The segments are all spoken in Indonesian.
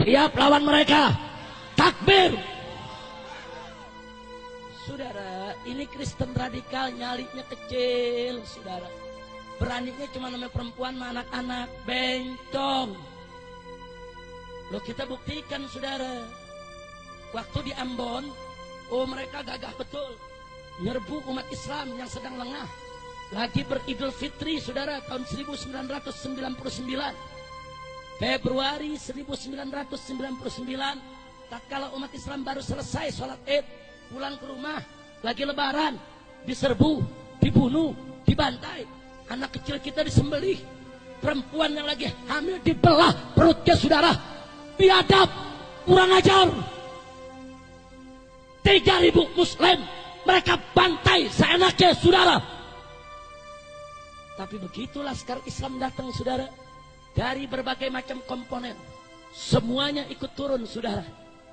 Siap lawan mereka. Takbir. Saudara, ini Kristen radikal, nyalinya kecil, saudara. Beraninya cuma namanya perempuan sama anak-anak, bencong. Loh, kita buktikan, saudara. Waktu di Ambon, oh mereka gagah betul. Nyerbu umat Islam yang sedang lengah. Lagi beridul fitri, saudara, tahun 1999. Februari 1999, tatkala umat Islam baru selesai sholat Id, pulang ke rumah, lagi lebaran, diserbu, dibunuh, dibantai. Anak kecil kita disembelih, perempuan yang lagi hamil dibelah perutnya, saudara. Biadab, kurang ajar. 3.000 Muslim mereka bantai seenaknya, saudara. Tapi begitu laskar Islam datang, saudara, dari berbagai macam komponen, semuanya ikut turun, saudara.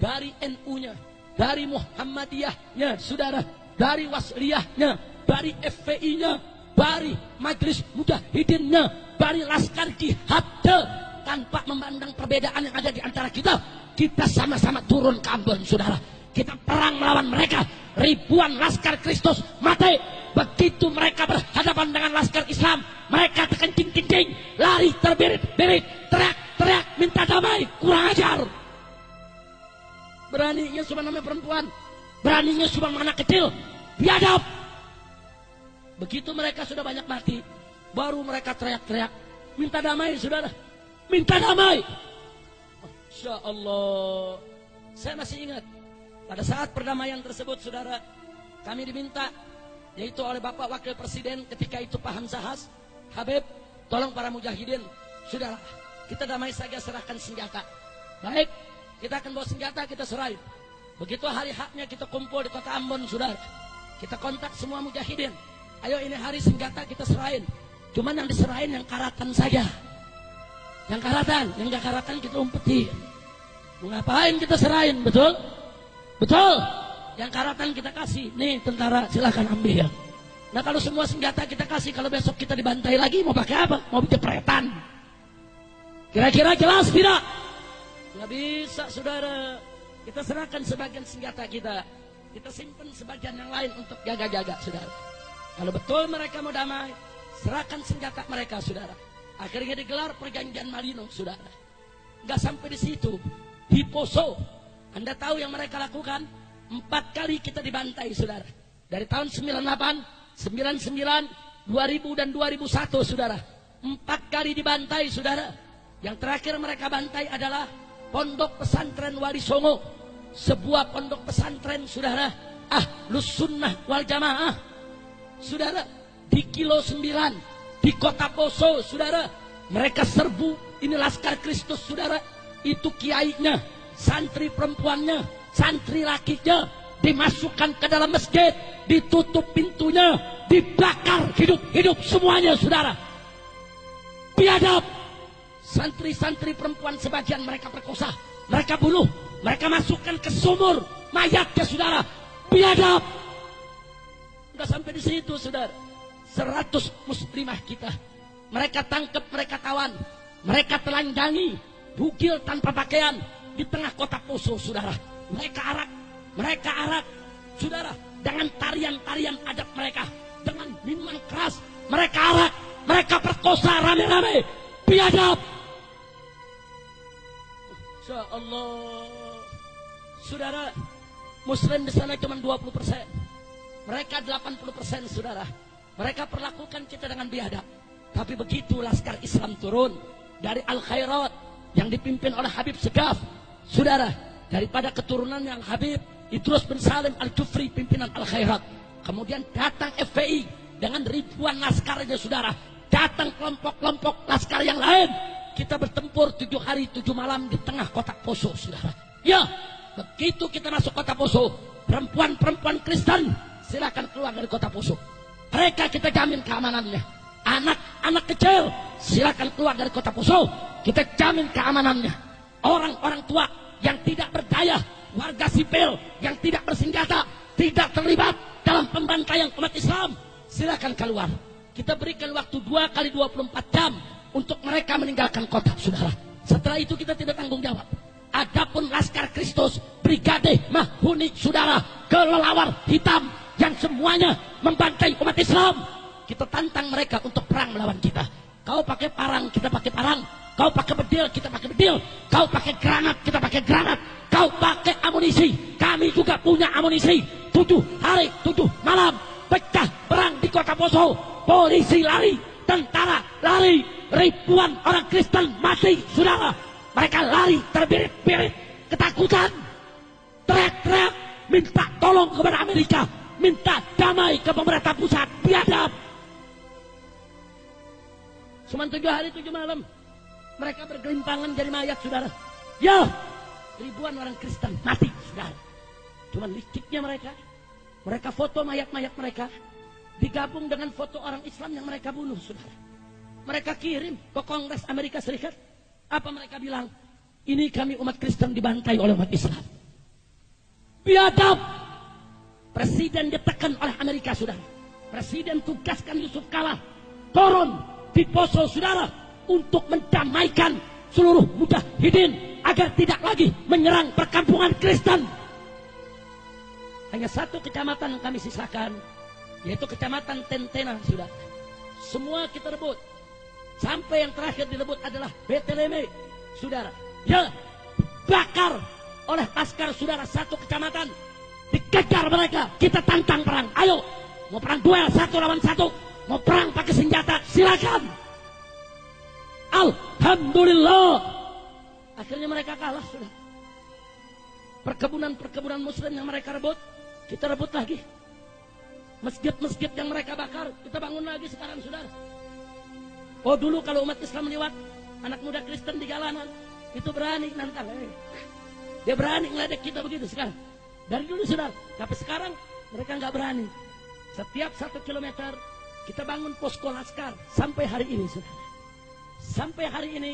Dari NU-nya, dari Muhammadiyahnya, saudara, dari Wasliyahnya, dari FPI-nya, dari Majelis Mujahidinnya, dari Laskar Jihadnya, tanpa memandang perbedaan yang ada di antara kita, kita sama-sama turun ke Ambon, saudara. Kita perang melawan mereka. Ribuan laskar Kristus mati. Begitu mereka berhadapan dengan laskar Islam, mereka terkencing-kencing, lari terbirit-birit, teriak-teriak minta damai. Kurang ajar. Beraninya cuma namanya perempuan, beraninya cuma anak kecil. Biadab. Begitu mereka sudah banyak mati, baru mereka teriak-teriak minta damai, saudara. Minta damai. Masya Allah. Saya masih ingat pada saat perdamaian tersebut, saudara, kami diminta, yaitu oleh Bapak Wakil Presiden ketika itu Pak Hamzahas, Habib, tolong para mujahidin, saudara, kita damai saja, serahkan senjata. Baik, kita akan bawa senjata, kita serahin. Begitu hari haknya kita kumpul di kota Ambon, saudara, kita kontak semua mujahidin. Ayo ini hari senjata kita serahin. Cuman yang diserahin yang karatan saja. Yang karatan, yang gak karatan kita umpetin. Ngapain kita serahin, betul? Betul. Yang karatan kita kasih. Nih tentara, silahkan ambil. Nah kalau semua senjata kita kasih, kalau besok kita dibantai lagi, mau pakai apa? Mau jepretan. Kira-kira jelas tidak? Nggak bisa, saudara. Kita serahkan sebagian senjata kita. Kita simpan sebagian yang lain untuk jaga-jaga, saudara. Kalau betul mereka mau damai, serahkan senjata mereka, saudara. Akhirnya digelar perjanjian Malino, saudara. Nggak sampai di situ. Di Poso, Anda tahu yang mereka lakukan? 4 kali kita dibantai, saudara. Dari tahun 98, 99, 2000 dan 2001, saudara. 4 kali dibantai, saudara. Yang terakhir mereka bantai adalah Pondok Pesantren Wali Songo. Sebuah pondok pesantren, saudara, Ahlus Sunnah wal Jamaah, saudara, di Kilo 9, di Kota Poso, saudara. Mereka serbu, ini laskar Kristus, saudara. Itu kiainya, santri perempuannya, santri lakinya dimasukkan ke dalam masjid, ditutup pintunya, dibakar hidup-hidup semuanya, saudara. Biadab. Santri-santri perempuan sebagian mereka perkosa, mereka bunuh, mereka masukkan ke sumur mayatnya, saudara. Biadab. Udah sampai di situ, saudara. 100 muslimah kita mereka tangkap, mereka tawan, mereka telanjangi, bugil tanpa pakaian di tengah kota Poso, saudara. Mereka arak, saudara, dengan tarian-tarian adat mereka, dengan minuman keras, mereka arak, mereka perkosa rame-rame. Biadab. Insya Allah, saudara, Muslim di sana cuma 20%, mereka 80%, saudara. Mereka perlakukan kita dengan biadab. Tapi begitu laskar Islam turun dari Al-Khairat yang dipimpin oleh Habib Segaf, saudara, daripada keturunan yang Habib Idrus bin Salim Al-Jufri, pimpinan Al-Khairat. Kemudian datang FPI dengan ribuan laskarnya, saudara. Datang kelompok-kelompok laskar yang lain. Kita bertempur 7 hari 7 malam di tengah kota Poso, saudara. Ya, begitu kita masuk kota Poso, perempuan-perempuan Kristen silakan keluar dari kota Poso. Mereka kita jamin keamanannya. Anak-anak kecil silakan keluar dari kota Poso, kita jamin keamanannya. Orang-orang tua yang tidak berdaya, warga sipil yang tidak bersenjata, tidak terlibat dalam pembantaian umat Islam, silakan keluar. Kita berikan waktu 2 kali 24 jam untuk mereka meninggalkan kota, saudara. Setelah itu kita tidak tanggung jawab. Brigade Mahuni, saudara, kelelawar hitam yang semuanya membantai umat Islam. Kita tantang mereka untuk perang melawan kita. Kau pakai parang, kita pakai parang. Kau pakai bedil, kita pakai bedil. Kau pakai granat, kita pakai granat. Kau pakai amunisi, kami juga punya amunisi. 7 hari 7 malam pecah perang di kota Poso. Polisi lari, tentara lari, ribuan orang Kristen mati, saudara. Mereka lari terbirit-birit, ketakutan, teriak-teriak, minta tolong kepada Amerika, minta damai ke pemerintah pusat. Biadab. Cuma 7 hari 7 malam mereka bergelimpangan jadi mayat, saudara. Ya, ribuan orang Kristen mati, saudara. Cuma liciknya mereka foto mayat-mayat mereka digabung dengan foto orang Islam yang mereka bunuh, saudara. Mereka kirim ke Kongres Amerika Serikat. Apa mereka bilang? Ini kami umat Kristen dibantai oleh umat Islam. Biadab. Presiden ditekan oleh Amerika, saudara. Presiden tugaskan Yusuf Kala turun di Poso, saudara, untuk mendamaikan seluruh mujahidin agar tidak lagi menyerang perkampungan Kristen. Hanya satu kecamatan yang kami sisakan, yaitu kecamatan Tentena, saudara. Semua kita rebut. Sampai yang terakhir direbut adalah Beteleme, saudara. Ya, bakar oleh Laskar, saudara, satu kecamatan. Dikejar mereka, kita tantang perang. Ayo, mau perang duel 1 lawan 1, mau perang pakai senjata, silakan. Alhamdulillah, akhirnya mereka kalah, saudara. Perkebunan Muslim yang mereka rebut, kita rebut lagi. Masjid-masjid yang mereka bakar, kita bangun lagi sekarang, saudara. Oh, dulu kalau umat Islam lewat, anak muda Kristen di jalanan, itu berani nantang. Dia berani ngeledek kita begitu sekarang. Dari dulu, saudara. Tapi sekarang mereka nggak berani. Setiap 1 kilometer kita bangun posko Laskar sampai hari ini, saudara. Sampai hari ini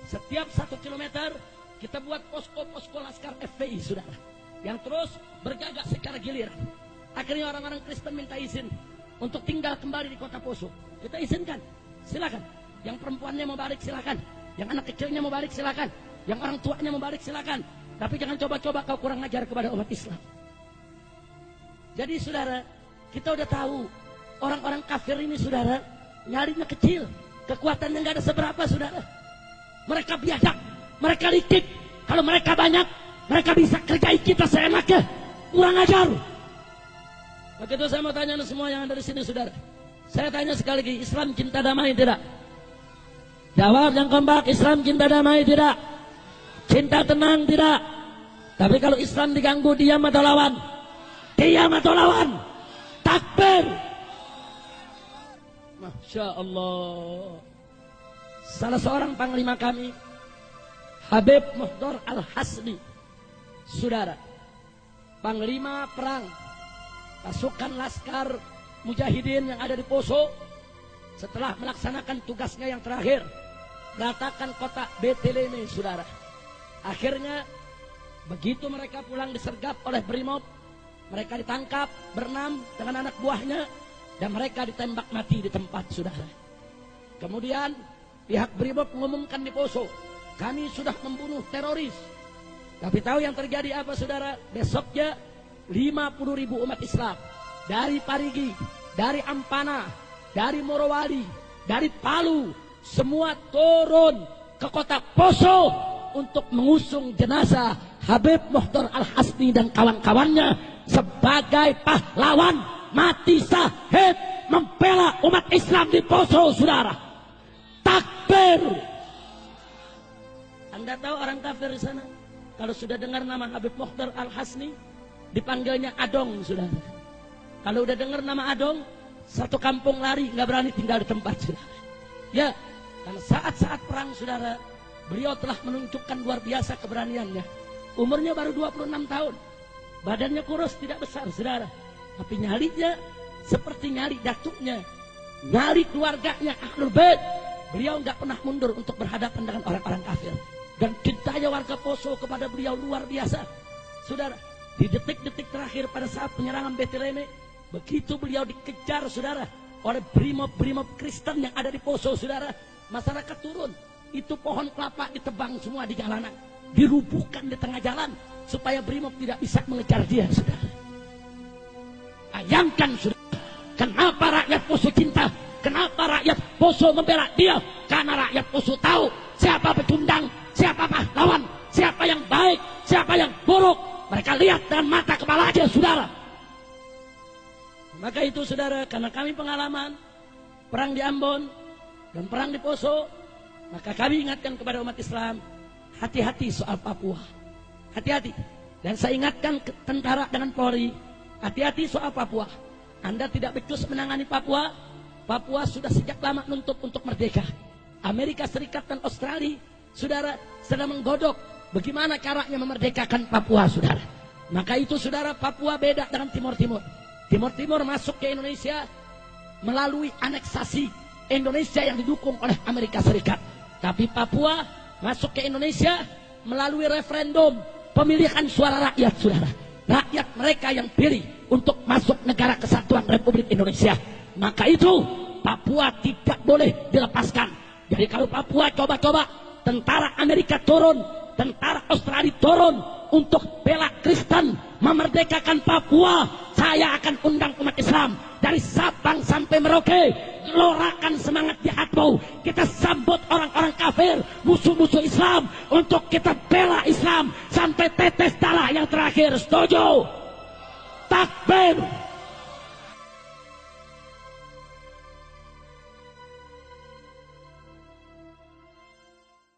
setiap 1 kilometer kita buat posko-posko Laskar FPI, saudara, yang terus bergegas secara giliran. Akhirnya orang-orang Kristen minta izin untuk tinggal kembali di kota Poso. Kita izinkan, silakan. Yang perempuannya mau balik, silakan. Yang anak kecilnya mau balik, silakan. Yang orang tuanya mau balik, silakan. Tapi jangan coba-coba kau kurang ajar kepada umat Islam. Jadi, saudara, kita udah tahu orang-orang kafir ini, saudara, nyarinya kecil, kekuatannya nggak ada seberapa, saudara. Mereka biadab, mereka licik. Kalau mereka banyak, mereka bisa kerjai kita seenaknya. Kurang ajar. Begitu saya mau tanya semua yang ada di sini, saudara. Saya tanya sekali lagi, Islam cinta damai tidak? Jawab yang kompak, Islam cinta damai tidak? Cinta tenang tidak? Tapi kalau Islam diganggu, diam atau lawan? Diam atau lawan? Takbir. Masya Allah. Salah seorang panglima kami, Habib Muhdar Al-Hasni, saudara, panglima perang pasukan Laskar Mujahidin yang ada di Poso, setelah melaksanakan tugasnya yang terakhir, meratakan kota Beteleme, saudara. Akhirnya begitu mereka pulang disergap oleh Brimob, mereka ditangkap berenam dengan anak buahnya dan mereka ditembak mati di tempat, saudara. Kemudian pihak Brimob mengumumkan di Poso, kami sudah membunuh teroris. Tapi tahu yang terjadi apa, saudara? Besoknya 50.000 umat Islam dari Parigi, dari Ampana, dari Morowali, dari Palu, semua turun ke kota Poso untuk mengusung jenazah Habib Muhdar Al-Hasni dan kawan-kawannya sebagai pahlawan mati syahid membela umat Islam di Poso, saudara. Takbir. Anda tahu orang kafir di sana, kalau sudah dengar nama Habib Muhdar Al-Hasni, dipanggilnya Adong, saudara. Kalau udah dengar nama Adong, satu kampung lari, nggak berani tinggal di tempat, saudara. Ya, karena saat-saat perang, saudara, beliau telah menunjukkan luar biasa keberaniannya. Umurnya baru 26 tahun. Badannya kurus, tidak besar, saudara. Tapi nyalinya seperti nyali datuknya, nyali keluarganya, Ahlul Bait. Beliau nggak pernah mundur untuk berhadapan dengan orang-orang kafir. Dan cintanya warga Poso kepada beliau luar biasa. Saudara, di detik-detik terakhir pada saat penyerangan Beteleme, begitu beliau dikejar, saudara, oleh brimob-brimob Kristen yang ada di Poso, saudara, masyarakat turun. Itu pohon kelapa ditebang semua di jalanan, dirubuhkan di tengah jalan. supaya Brimob tidak bisa mengejar dia, saudara. Bayangkan, saudara, kenapa rakyat Poso cinta, kenapa rakyat Poso membela dia? Karena rakyat Poso tahu siapa pecundang, siapa pahlawan, siapa yang baik, siapa yang buruk. Mereka lihat dengan mata kepala aja, saudara. Maka itu, saudara, karena kami pengalaman perang di Ambon dan perang di Poso, maka kami ingatkan kepada umat Islam, hati-hati soal Papua. Hati-hati. Dan saya ingatkan ke tentara dengan Polri, hati-hati soal Papua. Anda tidak becus menangani Papua. Papua sudah sejak lama nuntut untuk merdeka. Amerika Serikat dan Australia, saudara, sedang menggodok bagaimana caranya memerdekakan Papua, saudara. Maka itu, saudara, Papua beda dengan Timur Timur. Timur Timur masuk ke Indonesia melalui aneksasi Indonesia yang didukung oleh Amerika Serikat. Tapi Papua masuk ke Indonesia melalui referendum pemilihan suara rakyat, saudara. Rakyat mereka yang pilih untuk masuk negara kesatuan Republik Indonesia. Maka itu Papua tidak boleh dilepaskan. Jadi kalau Papua coba-coba tentara Amerika turun, tentara Australia turun untuk bela Kristen, memerdekakan Papua, saya akan undang umat Islam dari Sabang sampai Merauke, gelorakan semangat jihadmu. Kita sambut orang-orang kafir, musuh-musuh Islam, untuk kita bela Islam sampai tetes darah yang terakhir. Setuju? Takbir!